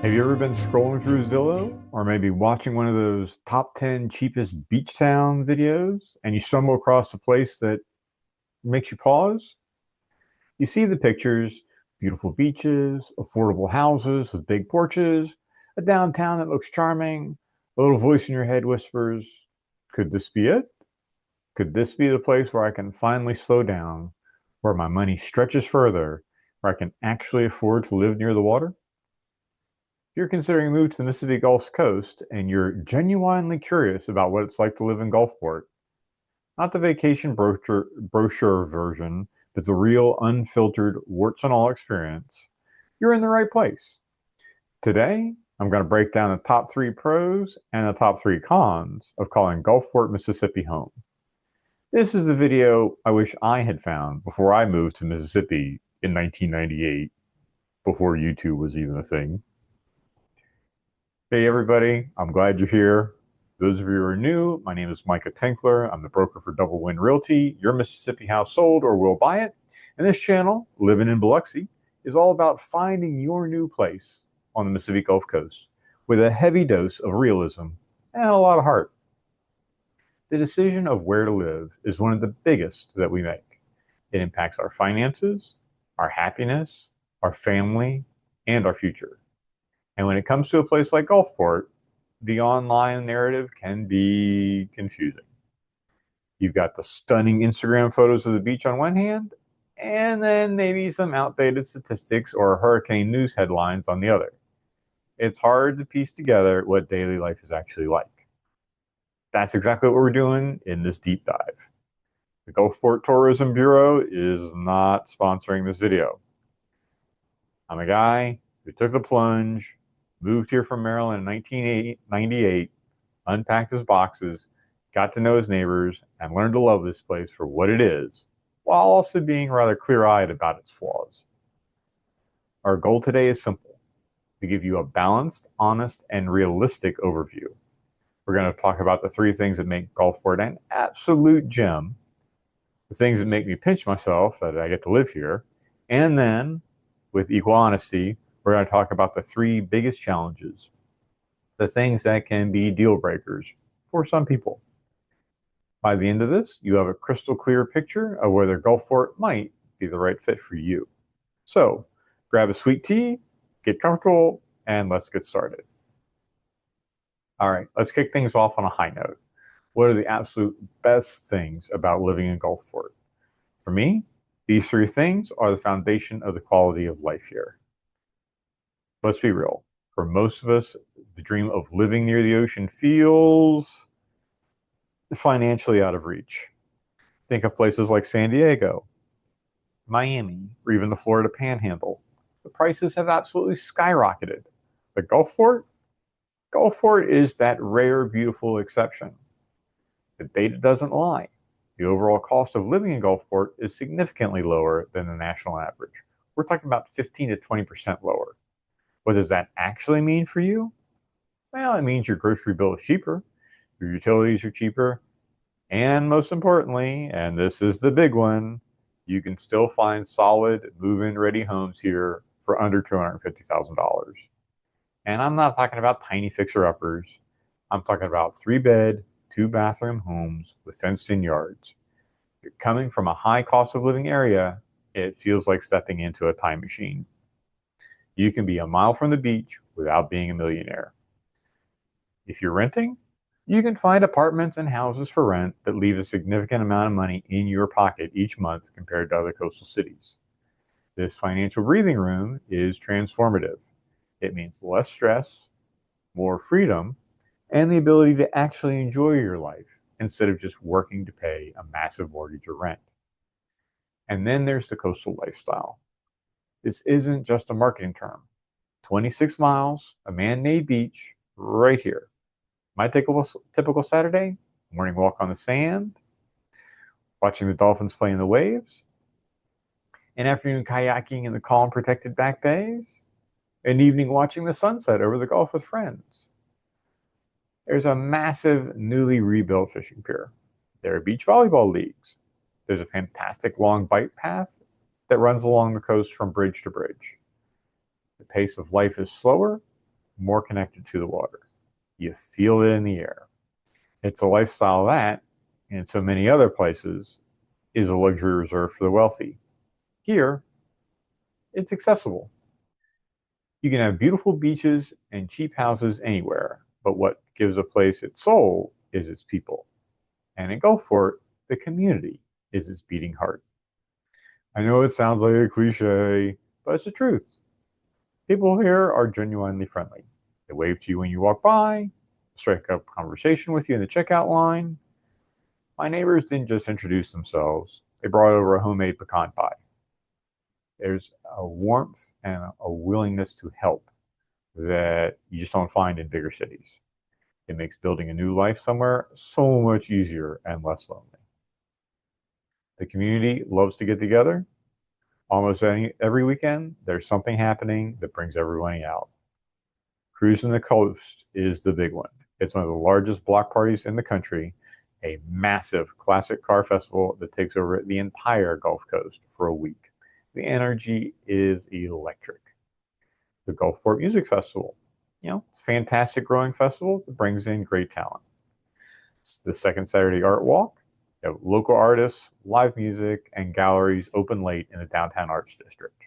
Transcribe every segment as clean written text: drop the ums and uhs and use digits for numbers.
Have you ever been scrolling through Zillow or maybe watching one of those top 10 cheapest beach town videos and you stumble across a place that makes you pause? You see the pictures, beautiful beaches, affordable houses with big porches, a downtown that looks charming, a little voice in your head whispers, could this be it? Could this be the place where I can finally slow down, where my money stretches further, where I can actually afford to live near the water? If you're considering a move to the Mississippi Gulf Coast and you're genuinely curious about what it's like to live in Gulfport, not the vacation brochure version, but the real unfiltered warts and all experience, you're in the right place. Today, I'm going to break down the top three pros and the top three cons of calling Gulfport, Mississippi home. This is the video I wish I had found before I moved to Mississippi in 1998, before YouTube was even a thing. Hey everybody, I'm glad you're here. Those of you who are new, my name is Micah Tinkler. I'm the broker for Double Win Realty. Your Mississippi house sold or will buy it. And this channel, Living in Biloxi, is all about finding your new place on the Mississippi Gulf Coast with a heavy dose of realism and a lot of heart. The decision of where to live is one of the biggest that we make. It impacts our finances, our happiness, our family, and our future. And when it comes to a place like Gulfport, the online narrative can be confusing. You've got the stunning Instagram photos of the beach on one hand, and then maybe some outdated statistics or hurricane news headlines on the other. It's hard to piece together what daily life is actually like. That's exactly what we're doing in this deep dive. The Gulfport Tourism Bureau is not sponsoring this video. I'm a guy who took the plunge, moved here from Maryland in 1998, unpacked his boxes, got to know his neighbors, and learned to love this place for what it is, while also being rather clear-eyed about its flaws. Our goal today is simple: to give you a balanced, honest, and realistic overview. We're going to talk about the three things that make Gulfport an absolute gem, the things that make me pinch myself that I get to live here, and then, with equal honesty, we're going to talk about the three biggest challenges, the things that can be deal breakers for some people. By the end of this, you have a crystal clear picture of whether Gulfport might be the right fit for you. So grab a sweet tea, get comfortable, and let's get started. All right, let's kick things off on a high note. What are the absolute best things about living in Gulfport? For me, these three things are the foundation of the quality of life here. Let's be real. For most of us, the dream of living near the ocean feels financially out of reach. Think of places like San Diego, Miami, or even the Florida Panhandle. The prices have absolutely skyrocketed. But Gulfport is that rare, beautiful exception. The data doesn't lie. The overall cost of living in Gulfport is significantly lower than the national average. We're talking about 15 to 20% lower. What does that actually mean for you? Well, it means your grocery bill is cheaper, your utilities are cheaper, and most importantly, and this is the big one, you can still find solid move-in ready homes here for under $250,000. And I'm not talking about tiny fixer-uppers. I'm talking about 3-bed, 2-bathroom homes with fenced-in yards. If you're coming from a high cost of living area, it feels like stepping into a time machine. You can be a mile from the beach without being a millionaire. If you're renting, you can find apartments and houses for rent that leave a significant amount of money in your pocket each month compared to other coastal cities. This financial breathing room is transformative. It means less stress, more freedom, and the ability to actually enjoy your life instead of just working to pay a massive mortgage or rent. And then there's the coastal lifestyle. This isn't just a marketing term. 26 miles, a man-made beach right here. My typical Saturday, morning walk on the sand, watching the dolphins play in the waves, an afternoon kayaking in the calm, protected back bays, an evening watching the sunset over the Gulf with friends. There's a massive, newly rebuilt fishing pier. There are beach volleyball leagues. There's a fantastic long bike path that runs along the coast from bridge to bridge. The pace of life is slower, more connected to the water. You feel it in the air. It's a lifestyle that, in so many other places, is a luxury reserved for the wealthy. Here, it's accessible. You can have beautiful beaches and cheap houses anywhere, but what gives a place its soul is its people. And in Gulfport, the community is its beating heart. I know it sounds like a cliche, but it's the truth. People here are genuinely friendly. They wave to you when you walk by, strike up conversation with you in the checkout line. My neighbors didn't just introduce themselves, they brought over a homemade pecan pie. There's a warmth and a willingness to help that you just don't find in bigger cities. It makes building a new life somewhere so much easier and less lonely. The community loves to get together. Almost every weekend, there's something happening that brings everybody out. Cruising the Coast is the big one. It's one of the largest block parties in the country, a massive classic car festival that takes over the entire Gulf Coast for a week. The energy is electric. The Gulfport Music Festival, it's a fantastic growing festival that brings in great talent. It's the second Saturday Art Walk. You have local artists, live music, and galleries open late in the downtown arts district.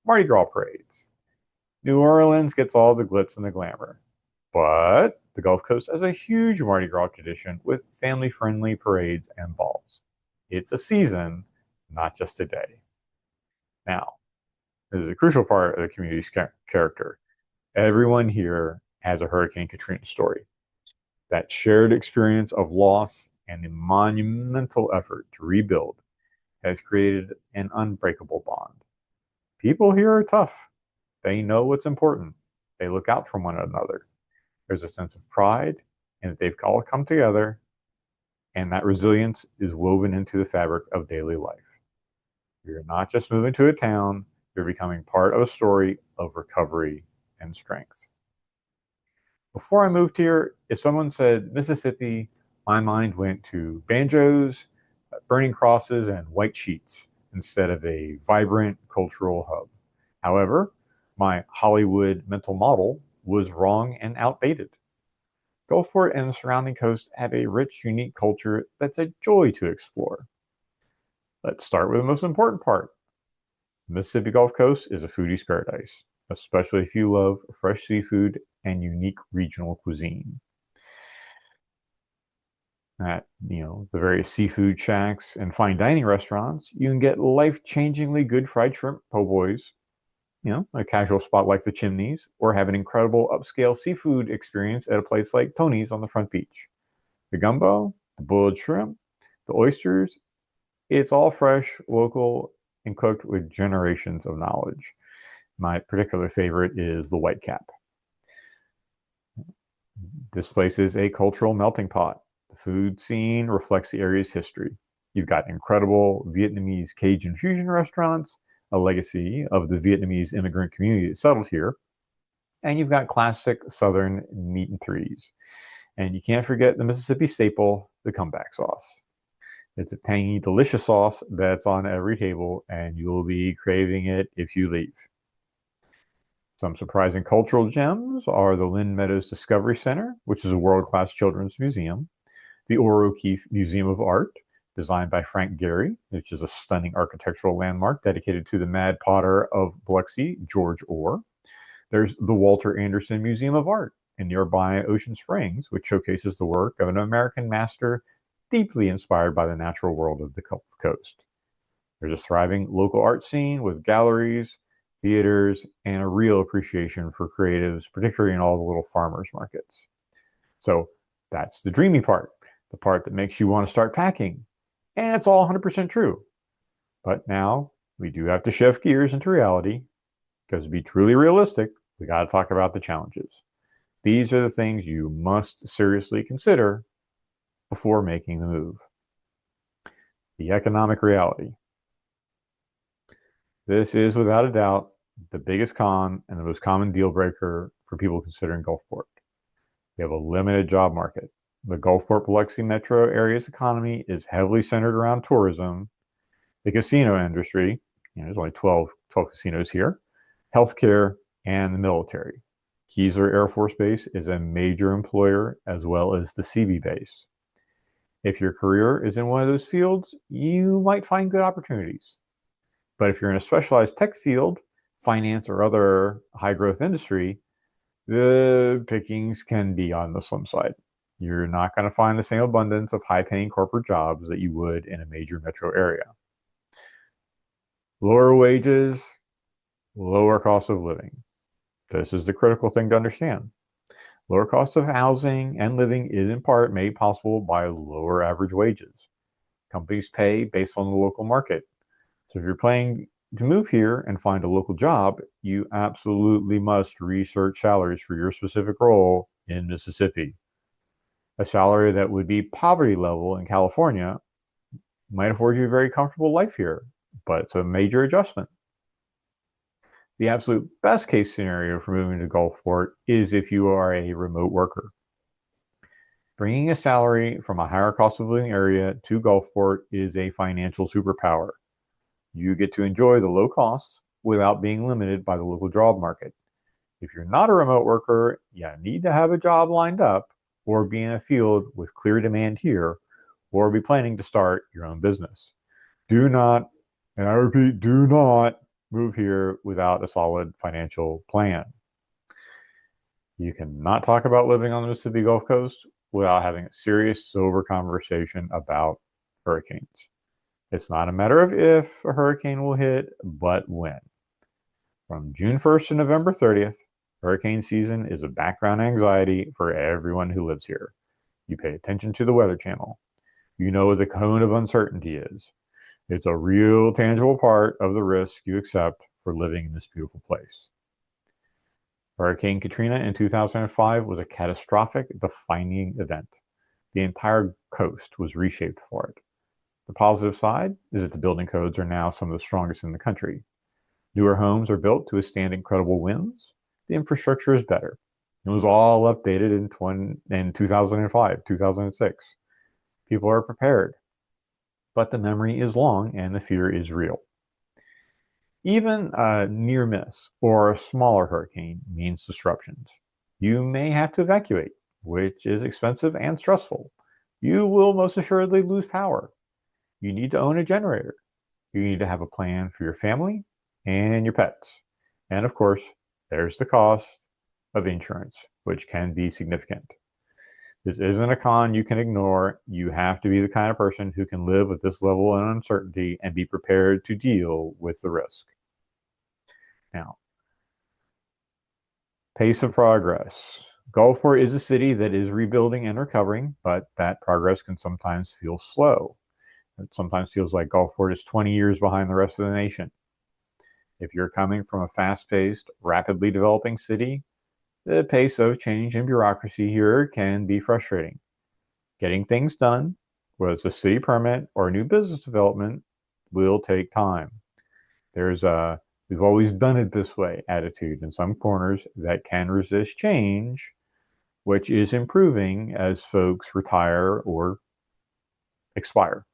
Mardi Gras parades. New Orleans gets all the glitz and the glamour, but the Gulf Coast has a huge Mardi Gras tradition with family-friendly parades and balls. It's a season, not just a day. Now, this is a crucial part of the community's character. Everyone here has a Hurricane Katrina story. That shared experience of loss and the monumental effort to rebuild has created an unbreakable bond. People here are tough. They know what's important. They look out for one another. There's a sense of pride in that they've all come together, and that resilience is woven into the fabric of daily life. You're not just moving to a town, you're becoming part of a story of recovery and strength. Before I moved here, if someone said Mississippi, my mind went to banjos, burning crosses, and white sheets instead of a vibrant cultural hub. However, my Hollywood mental model was wrong and outdated. Gulfport and the surrounding coast have a rich, unique culture that's a joy to explore. Let's start with the most important part. The Mississippi Gulf Coast is a foodie's paradise, especially if you love fresh seafood and unique regional cuisine. At the various seafood shacks and fine dining restaurants, you can get life-changingly good fried shrimp po' boys, a casual spot like the Chimneys, or have an incredible upscale seafood experience at a place like Tony's on the front beach. The gumbo, the boiled shrimp, the oysters, it's all fresh, local, and cooked with generations of knowledge. My particular favorite is the whitecap. This place is a cultural melting pot. The food scene reflects the area's history. You've got incredible Vietnamese Cajun fusion restaurants, a legacy of the Vietnamese immigrant community that settled here, and you've got classic Southern meat and threes. And you can't forget the Mississippi staple, the comeback sauce. It's a tangy, delicious sauce that's on every table, and you'll be craving it if you leave. Some surprising cultural gems are the Lynn Meadows Discovery Center, which is a world-class children's museum, the Orr O'Keefe Museum of Art, designed by Frank Gehry, which is a stunning architectural landmark dedicated to the Mad Potter of Biloxi, George Orr. There's the Walter Anderson Museum of Art in nearby Ocean Springs, which showcases the work of an American master deeply inspired by the natural world of the Gulf Coast. There's a thriving local art scene with galleries, theaters, and a real appreciation for creatives, particularly in all the little farmers markets. So that's the dreamy part, the part that makes you want to start packing. And it's all 100% true. But now we do have to shift gears into reality, because to be truly realistic, we got to talk about the challenges. These are the things you must seriously consider before making the move. The economic reality. This is without a doubt the biggest con and the most common deal breaker for people considering Gulfport. We have a limited job market. The Gulfport Biloxi metro area's economy is heavily centered around tourism, the casino industry, there's only 12 casinos here, healthcare, and the military. Keesler Air Force Base is a major employer as well as the Seavey base. If your career is in one of those fields, you might find good opportunities. But if you're in a specialized tech field, finance, or other high growth industry, the pickings can be on the slim side. You're not going to find the same abundance of high paying corporate jobs that you would in a major metro area. Lower wages, lower cost of living. This is the critical thing to understand. Lower cost of housing and living is in part made possible by lower average wages. Companies pay based on the local market. So if you're planning to move here and find a local job, you absolutely must research salaries for your specific role in Mississippi. A salary that would be poverty level in California might afford you a very comfortable life here, but it's a major adjustment. The absolute best case scenario for moving to Gulfport is if you are a remote worker. Bringing a salary from a higher cost of living area to Gulfport is a financial superpower. You get to enjoy the low costs without being limited by the local job market. If you're not a remote worker, you need to have a job lined up or be in a field with clear demand here, or be planning to start your own business. Do not, and I repeat, do not move here without a solid financial plan. You cannot talk about living on the Mississippi Gulf Coast without having a serious, sober conversation about hurricanes. It's not a matter of if a hurricane will hit, but when. From June 1st to November 30th, hurricane season is a background anxiety for everyone who lives here. You pay attention to the Weather Channel. You know what the cone of uncertainty is. It's a real tangible part of the risk you accept for living in this beautiful place. Hurricane Katrina in 2005 was a catastrophic, defining event. The entire coast was reshaped for it. The positive side is that the building codes are now some of the strongest in the country. Newer homes are built to withstand incredible winds. The infrastructure is better. It was all updated in 2005, 2006. People are prepared. But the memory is long and the fear is real. Even a near miss or a smaller hurricane means disruptions. You may have to evacuate, which is expensive and stressful. You will most assuredly lose power. You need to own a generator. You need to have a plan for your family and your pets. And of course, there's the cost of insurance, which can be significant. This isn't a con you can ignore. You have to be the kind of person who can live with this level of uncertainty and be prepared to deal with the risk. Now, pace of progress. Gulfport is a city that is rebuilding and recovering, but that progress can sometimes feel slow. It sometimes feels like Gulfport is 20 years behind the rest of the nation. If you're coming from a fast-paced, rapidly developing city, the pace of change and bureaucracy here can be frustrating. Getting things done, whether it's a city permit or new business development, will take time. There's a "we've always done it this way" attitude in some corners that can resist change, which is improving as folks retire or expire.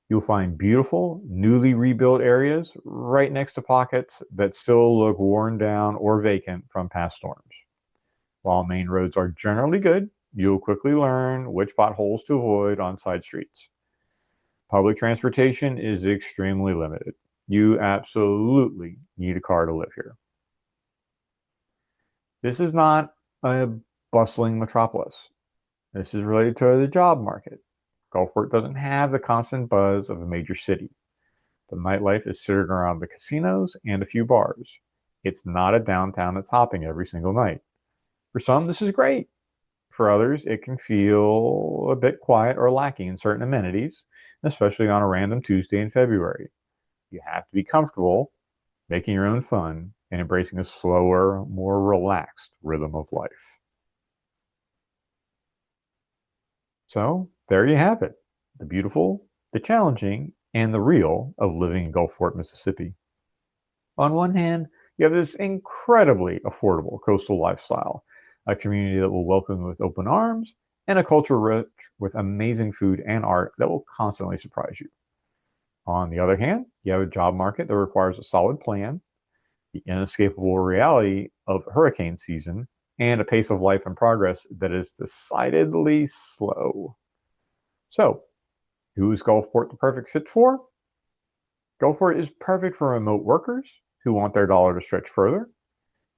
You'll find beautiful, newly rebuilt areas right next to pockets that still look worn down or vacant from past storms. While main roads are generally good, you'll quickly learn which potholes to avoid on side streets. Public transportation is extremely limited. You absolutely need a car to live here. This is not a bustling metropolis. This is related to the job market. Gulfport doesn't have the constant buzz of a major city. The nightlife is centered around the casinos and a few bars. It's not a downtown that's hopping every single night. For some, this is great. For others, it can feel a bit quiet or lacking in certain amenities, especially on a random Tuesday in February. You have to be comfortable making your own fun and embracing a slower, more relaxed rhythm of life. So there you have it, the beautiful, the challenging, and the real of living in Gulfport, Mississippi. On one hand, you have this incredibly affordable coastal lifestyle, a community that will welcome you with open arms, and a culture rich with amazing food and art that will constantly surprise you. On the other hand, you have a job market that requires a solid plan, the inescapable reality of hurricane season, and a pace of life and progress that is decidedly slow. So, who is Gulfport the perfect fit for? Gulfport is perfect for remote workers who want their dollar to stretch further.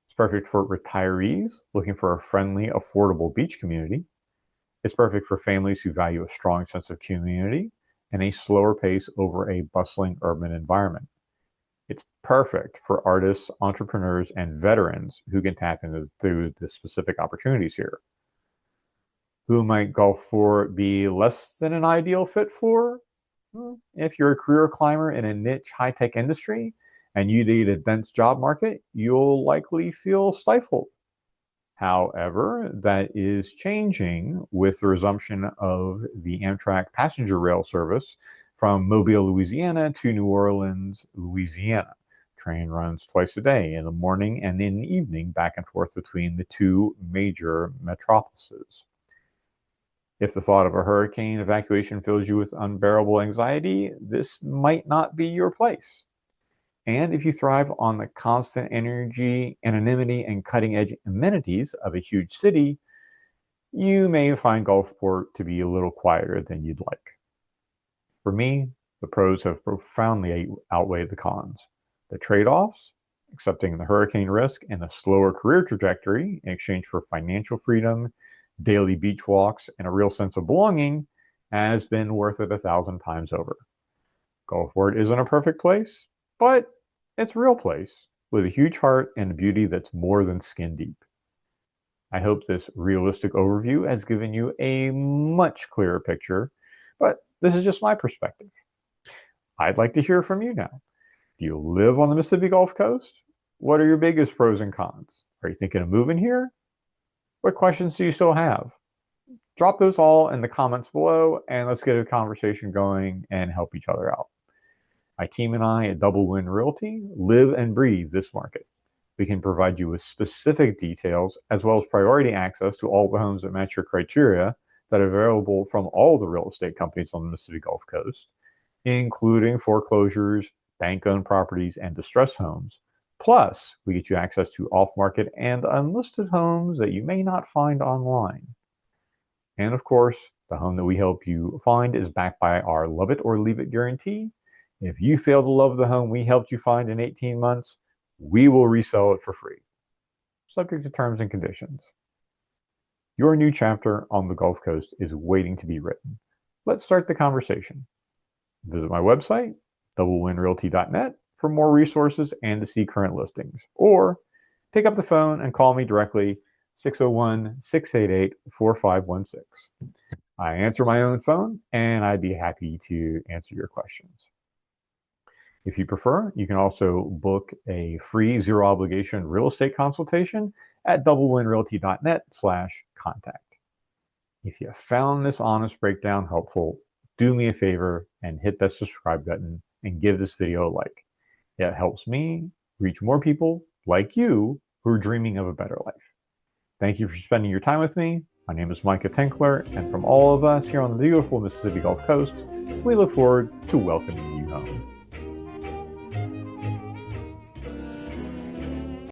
It's perfect for retirees looking for a friendly, affordable beach community. It's perfect for families who value a strong sense of community and a slower pace over a bustling urban environment. It's perfect for artists, entrepreneurs, and veterans who can tap into the specific opportunities here. Who might Gulfport be less than an ideal fit for? If you're a career climber in a niche high-tech industry and you need a dense job market, you'll likely feel stifled. However, that is changing with the resumption of the Amtrak passenger rail service from Mobile, Louisiana to New Orleans, Louisiana. Train runs twice a day, in the morning and in the evening, back and forth between the two major metropolises. If the thought of a hurricane evacuation fills you with unbearable anxiety, this might not be your place. And if you thrive on the constant energy, anonymity, and cutting-edge amenities of a huge city, you may find Gulfport to be a little quieter than you'd like. For me, the pros have profoundly outweighed the cons. The trade-offs, accepting the hurricane risk and a slower career trajectory in exchange for financial freedom, daily beach walks, and a real sense of belonging, has been worth it 1,000 times over. Gulfport isn't a perfect place, but it's a real place with a huge heart and a beauty that's more than skin deep. I hope this realistic overview has given you a much clearer picture, but this is just my perspective. I'd like to hear from you now. Do you live on the Mississippi Gulf Coast? What are your biggest pros and cons? Are you thinking of moving here? What questions do you still have? Drop those all in the comments below and let's get a conversation going and help each other out. My team and I at Double Win Realty live and breathe this market. We can provide you with specific details as well as priority access to all the homes that match your criteria that are available from all the real estate companies on the Mississippi Gulf Coast, including foreclosures, bank-owned properties, and distressed homes. Plus, we get you access to off-market and unlisted homes that you may not find online. And of course, the home that we help you find is backed by our love it or leave it guarantee. If you fail to love the home we helped you find in 18 months, we will resell it for free, subject to terms and conditions. Your new chapter on the Gulf Coast is waiting to be written. Let's start the conversation. Visit my website, doublewinrealty.net, for more resources and to see current listings. Or pick up the phone and call me directly, 601-688-4516. I answer my own phone, and I'd be happy to answer your questions. If you prefer, you can also book a free zero-obligation real estate consultation at doublewinrealty.net/contact. If you found this honest breakdown helpful, do me a favor and hit that subscribe button and give this video a like. It helps me reach more people like you who are dreaming of a better life. Thank you for spending your time with me. My name is Micah Tinkler, and from all of us here on the beautiful Mississippi Gulf Coast, we look forward to welcoming you